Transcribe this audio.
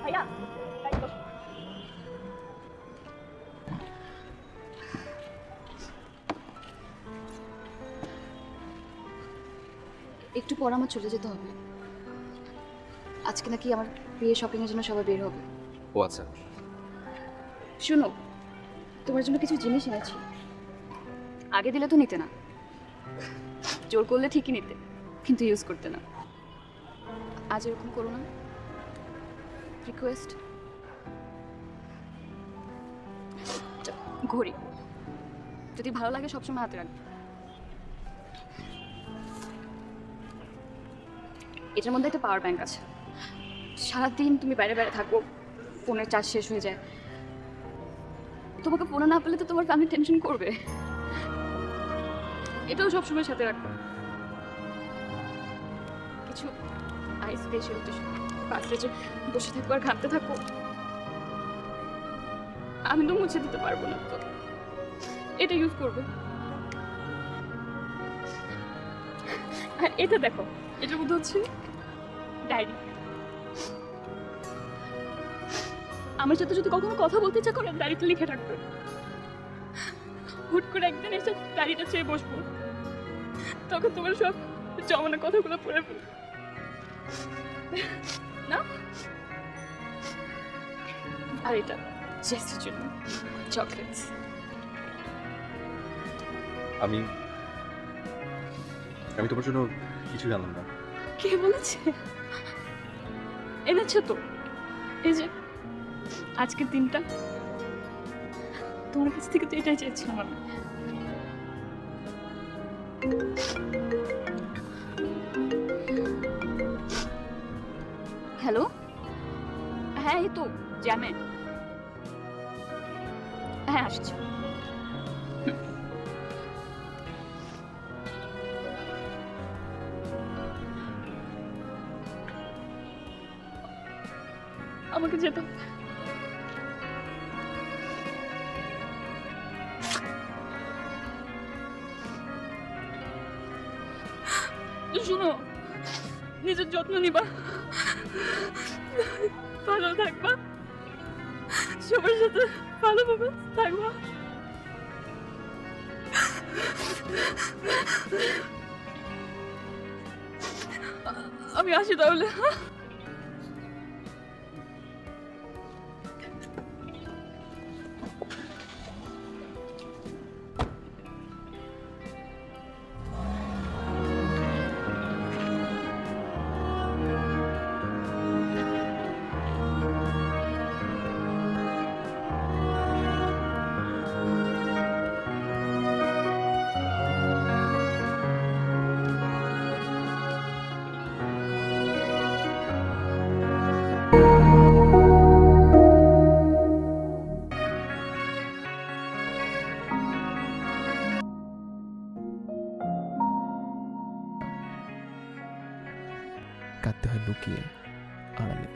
ভাইয়া গাড়ি বসো। একটু পর আমার চলে যেতে হবে। আজকে নাকি আমার বিয়ে শপিং এর জন্য সবাই বের হবে। ও আচ্ছা, শুনো, তোমার জন্য কিছু জিনিস এনেছি। আগে দিলে তো নিতে না, জোর করলে ঠিকই নিতে, কিন্তু ইউজ করতে না। আজ এরকম করো না, রিকোয়েস্ট। ঘড়ি যদি ভালো লাগে সবসময় হাতে রাখবে। এটার মধ্যে একটা পাওয়ার ব্যাংক আছে। সারাদিন তুমি বাইরে বাইরে থাকো, ফোনের চার্জ শেষ হয়ে যায়, তোমাকে ফোনে না পেলে তো তোমার ফ্যামিলি টেনশন করবে। এটাও সবসময় সাথে রাখো। কিছু আইস ফেশিয়াল টিস্যু পাশে যে বসে থাকবো আর ঘামতে থাকবো, আমি তো মুছে দিতে পারবো না, তো এটা ইউজ করবে। আর এটা দেখো, এটার মধ্যে হচ্ছে ডায়েরি। আমার সাথে যদি কখনো কথা বলতে ইচ্ছা করে ডায়েরিতে লিখে রাখবে। হুট করে একদিন এসে ডায়েরিটা চেয়ে বসবো, তখন তোমার সব জমানো কথাগুলো পড়ে ফেলবো না। আর এটা জেসের জন্য চকলেটস। আমি আমি তোমার জন্য কিছু জানলাম না। কে বলেছে? এনেছো তো, এই যে আজকের দিনটা তোমার কাছ থেকে তো এটাই চেয়েছিলাম আমি। হ্যালো, হ্যাঁ এই তো জ্যামে। হ্যাঁ আসছি। আমাকে যেতে হবে। শুনো, নিজের যত্ন নিবা, ভালো থাকবা, সবার সাথে ভালোভাবে থাকবা। আমি আসি তাহলে। কাঁদতে হয় লুকিয়ে, আড়ালে।